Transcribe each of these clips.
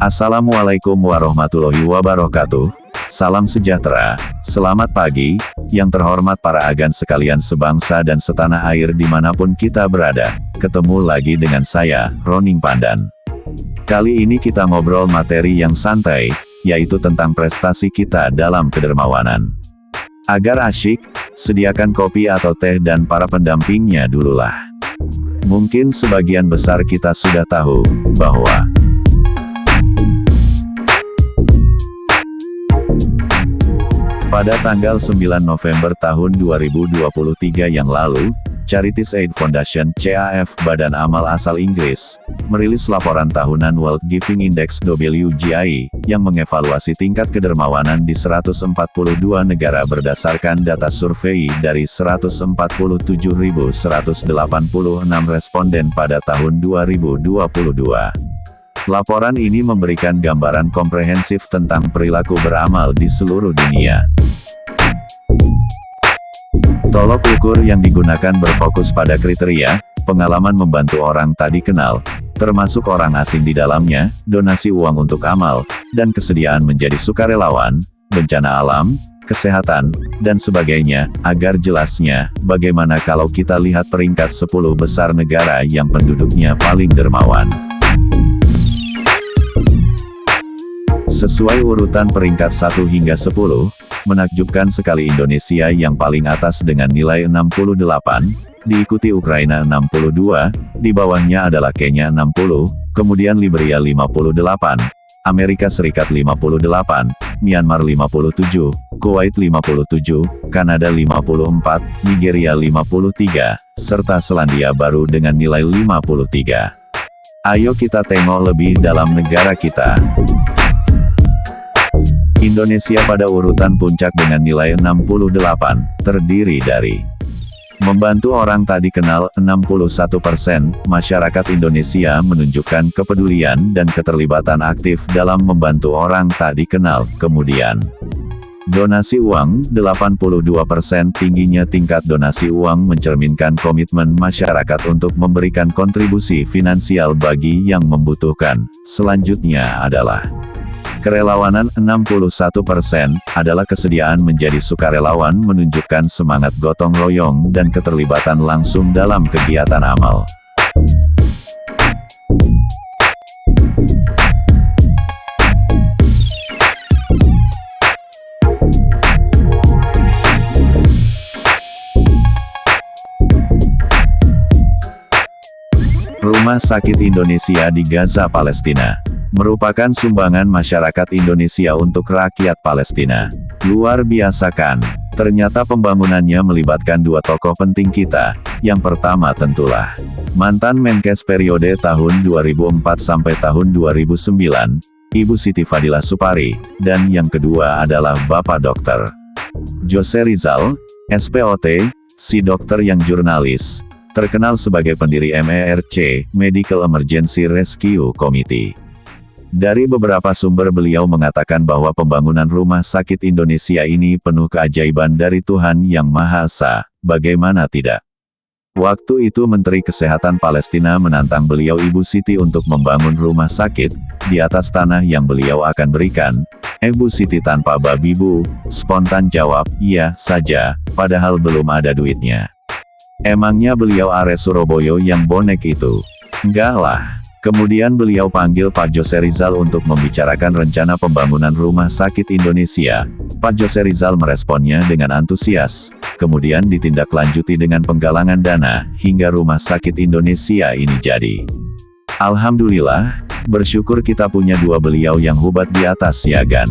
Assalamualaikum warahmatullahi wabarakatuh. Salam sejahtera, selamat pagi, yang terhormat para agan sekalian sebangsa dan setanah air dimanapun kita berada. Ketemu lagi dengan saya, Roning Pandan. Kali ini kita ngobrol materi yang santai, yaitu tentang prestasi kita dalam kedermawanan. Agar asyik, sediakan kopi atau teh dan para pendampingnya dululah. Mungkin sebagian besar kita sudah tahu, bahwa pada tanggal 9 November tahun 2023 yang lalu, Charities Aid Foundation (CAF), Badan Amal asal Inggris, merilis laporan tahunan World Giving Index (WGI) yang mengevaluasi tingkat kedermawanan di 142 negara berdasarkan data survei dari 147.186 responden pada tahun 2022. Laporan ini memberikan gambaran komprehensif tentang perilaku beramal di seluruh dunia. Tolok ukur yang digunakan berfokus pada kriteria, pengalaman membantu orang tak dikenal, termasuk orang asing di dalamnya, donasi uang untuk amal, dan kesediaan menjadi sukarelawan, bencana alam, kesehatan, dan sebagainya. Agar jelasnya, bagaimana kalau kita lihat peringkat 10 besar negara yang penduduknya paling dermawan. Sesuai urutan peringkat 1 hingga 10, menakjubkan sekali Indonesia yang paling atas dengan nilai 68, diikuti Ukraina 62, di bawahnya adalah Kenya 60, kemudian Liberia 58, Amerika Serikat 58, Myanmar 57, Kuwait 57, Kanada 54, Nigeria 53, serta Selandia Baru dengan nilai 53. Ayo kita tengok lebih dalam negara kita. Indonesia pada urutan puncak dengan nilai 68, terdiri dari membantu orang tak dikenal 61%, masyarakat Indonesia menunjukkan kepedulian dan keterlibatan aktif dalam membantu orang tak dikenal. Kemudian, donasi uang 82%, tingginya tingkat donasi uang mencerminkan komitmen masyarakat untuk memberikan kontribusi finansial bagi yang membutuhkan. Selanjutnya adalah kerelawanan 61%, adalah kesediaan menjadi sukarelawan menunjukkan semangat gotong royong dan keterlibatan langsung dalam kegiatan amal. Rumah Sakit Indonesia di Gaza, Palestina, merupakan sumbangan masyarakat Indonesia untuk rakyat Palestina. Luar biasa kan? Ternyata pembangunannya melibatkan dua tokoh penting kita. Yang pertama tentulah mantan Menkes periode tahun 2004 sampai tahun 2009, Ibu Siti Fadila Supari, dan yang kedua adalah Bapak Dr. Jose Rizal, SPOT, si dokter yang jurnalis, terkenal sebagai pendiri MERC, Medical Emergency Rescue Committee. Dari beberapa sumber beliau mengatakan bahwa pembangunan Rumah Sakit Indonesia ini penuh keajaiban dari Tuhan Yang Maha Esa, bagaimana tidak? Waktu itu Menteri Kesehatan Palestina menantang beliau Ibu Siti untuk membangun rumah sakit, di atas tanah yang beliau akan berikan. Ibu Siti tanpa babi bu, spontan jawab, iya saja, padahal belum ada duitnya. Emangnya beliau are Surabaya yang bonek itu? Enggak lah. Kemudian beliau panggil Pak Jose Rizal untuk membicarakan rencana pembangunan Rumah Sakit Indonesia. Pak Jose Rizal meresponnya dengan antusias, kemudian ditindaklanjuti dengan penggalangan dana, hingga Rumah Sakit Indonesia ini jadi. Alhamdulillah, bersyukur kita punya dua beliau yang hebat di atas ya kan.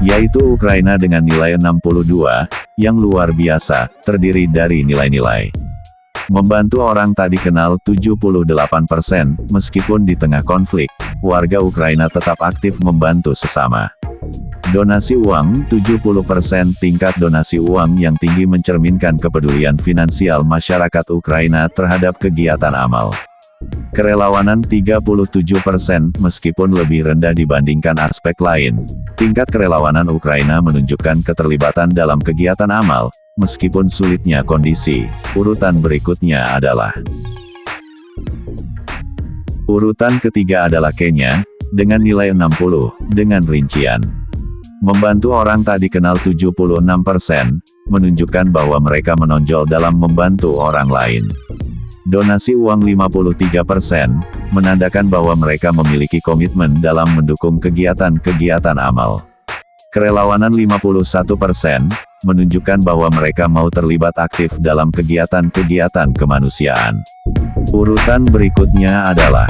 Yaitu Ukraina dengan nilai 62, yang luar biasa, terdiri dari nilai-nilai membantu orang tak dikenal 78%, meskipun di tengah konflik, warga Ukraina tetap aktif membantu sesama. Donasi uang 70%, tingkat donasi uang yang tinggi mencerminkan kepedulian finansial masyarakat Ukraina terhadap kegiatan amal. Kerelawanan 37%, meskipun lebih rendah dibandingkan aspek lain. Tingkat kerelawanan Ukraina menunjukkan keterlibatan dalam kegiatan amal, meskipun sulitnya kondisi. Urutan berikutnya adalah urutan ketiga adalah Kenya, dengan nilai 60, dengan rincian membantu orang tak dikenal 76%, menunjukkan bahwa mereka menonjol dalam membantu orang lain. Donasi uang 53%, menandakan bahwa mereka memiliki komitmen dalam mendukung kegiatan-kegiatan amal. Kerelawanan 51%, menunjukkan bahwa mereka mau terlibat aktif dalam kegiatan-kegiatan kemanusiaan. Urutan berikutnya adalah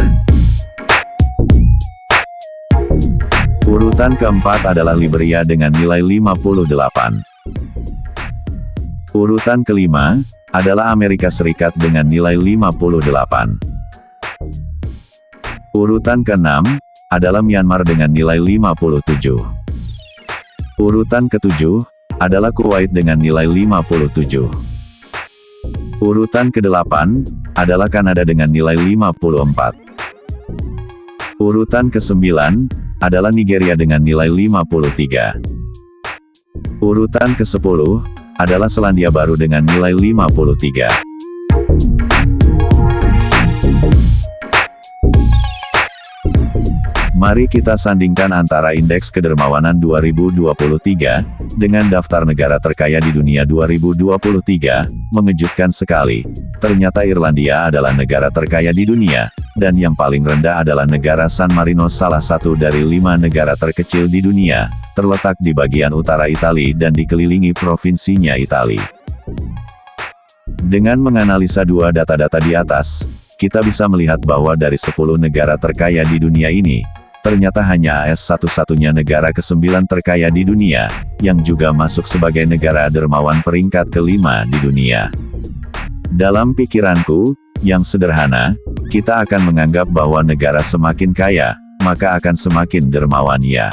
urutan keempat adalah Liberia dengan nilai 58. Urutan kelima adalah Amerika Serikat dengan nilai 58. Urutan keenam adalah Myanmar dengan nilai 57. Urutan ketujuh adalah Kuwait dengan nilai 57. Urutan kedelapan adalah Kanada dengan nilai 54. Urutan kesembilan adalah Nigeria dengan nilai 53. Urutan ke-10 adalah Selandia Baru dengan nilai 53. Mari kita sandingkan antara Indeks Kedermawanan 2023, dengan daftar negara terkaya di dunia 2023, mengejutkan sekali. Ternyata Irlandia adalah negara terkaya di dunia, dan yang paling rendah adalah negara San Marino, salah satu dari 5 negara terkecil di dunia, terletak di bagian utara Italia dan dikelilingi provinsinya Italia. Dengan menganalisa dua data-data di atas, kita bisa melihat bahwa dari 10 negara terkaya di dunia ini, ternyata hanya AS satu-satunya negara ke-9 terkaya di dunia, yang juga masuk sebagai negara dermawan peringkat ke-5 di dunia. Dalam pikiranku, yang sederhana, kita akan menganggap bahwa negara semakin kaya, maka akan semakin dermawan ya.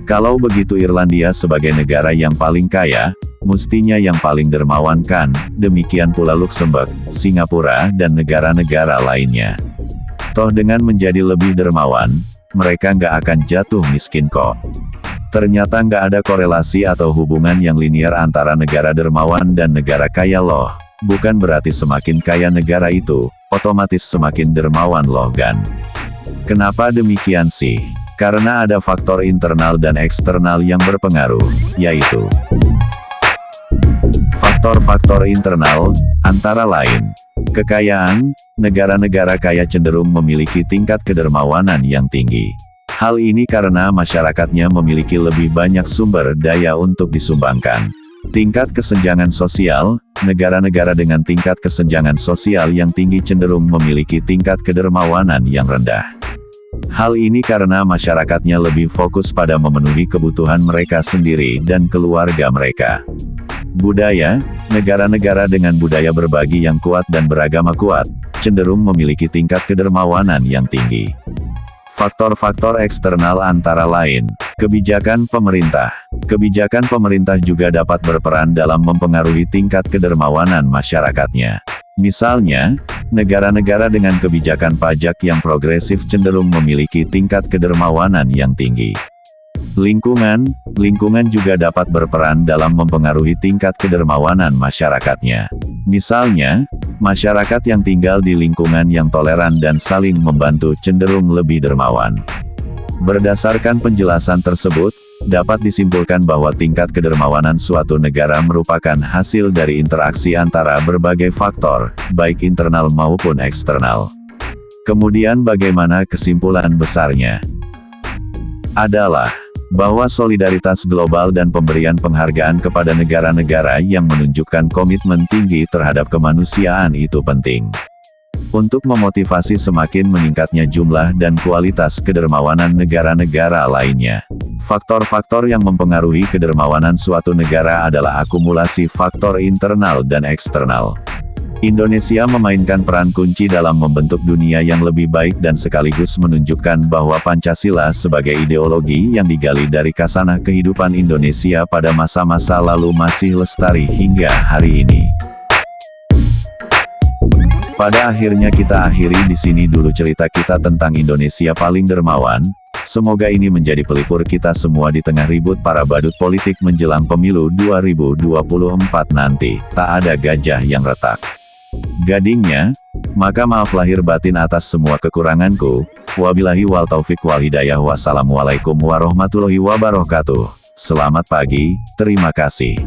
Kalau begitu Irlandia sebagai negara yang paling kaya, mestinya yang paling dermawan kan, demikian pula Luxembourg, Singapura dan negara-negara lainnya. Toh dengan menjadi lebih dermawan, mereka nggak akan jatuh miskin kok. Ternyata nggak ada korelasi atau hubungan yang linear antara negara dermawan dan negara kaya loh. Bukan berarti semakin kaya negara itu, otomatis semakin dermawan loh kan. Kenapa demikian sih? Karena ada faktor internal dan eksternal yang berpengaruh, yaitu faktor-faktor internal, antara lain kekayaan. Negara-negara kaya cenderung memiliki tingkat kedermawanan yang tinggi. Hal ini karena masyarakatnya memiliki lebih banyak sumber daya untuk disumbangkan. Tingkat kesenjangan sosial, negara-negara dengan tingkat kesenjangan sosial yang tinggi cenderung memiliki tingkat kedermawanan yang rendah. Hal ini karena masyarakatnya lebih fokus pada memenuhi kebutuhan mereka sendiri dan keluarga mereka. Budaya, negara-negara dengan budaya berbagi yang kuat dan beragama kuat, cenderung memiliki tingkat kedermawanan yang tinggi. Faktor-faktor eksternal antara lain, kebijakan pemerintah. Kebijakan pemerintah juga dapat berperan dalam mempengaruhi tingkat kedermawanan masyarakatnya. Misalnya, negara-negara dengan kebijakan pajak yang progresif cenderung memiliki tingkat kedermawanan yang tinggi. Lingkungan juga dapat berperan dalam mempengaruhi tingkat kedermawanan masyarakatnya. Misalnya, masyarakat yang tinggal di lingkungan yang toleran dan saling membantu cenderung lebih dermawan. Berdasarkan penjelasan tersebut, dapat disimpulkan bahwa tingkat kedermawanan suatu negara merupakan hasil dari interaksi antara berbagai faktor, baik internal maupun eksternal. Kemudian bagaimana kesimpulan besarnya? Adalah bahwa solidaritas global dan pemberian penghargaan kepada negara-negara yang menunjukkan komitmen tinggi terhadap kemanusiaan itu penting. Untuk memotivasi semakin meningkatnya jumlah dan kualitas kedermawanan negara-negara lainnya. Faktor-faktor yang mempengaruhi kedermawanan suatu negara adalah akumulasi faktor internal dan eksternal. Indonesia memainkan peran kunci dalam membentuk dunia yang lebih baik dan sekaligus menunjukkan bahwa Pancasila sebagai ideologi yang digali dari kasanah kehidupan Indonesia pada masa-masa lalu masih lestari hingga hari ini. Pada akhirnya kita akhiri di sini dulu cerita kita tentang Indonesia paling dermawan. Semoga ini menjadi pelipur kita semua di tengah ribut para badut politik menjelang pemilu 2024 nanti. Tak ada gajah yang retak. Gadingnya, maka maaf lahir batin atas semua kekuranganku. Wabillahi wal taufiq wal hidayah. Wassalamualaikum warahmatullahi wabarakatuh. Selamat pagi, terima kasih.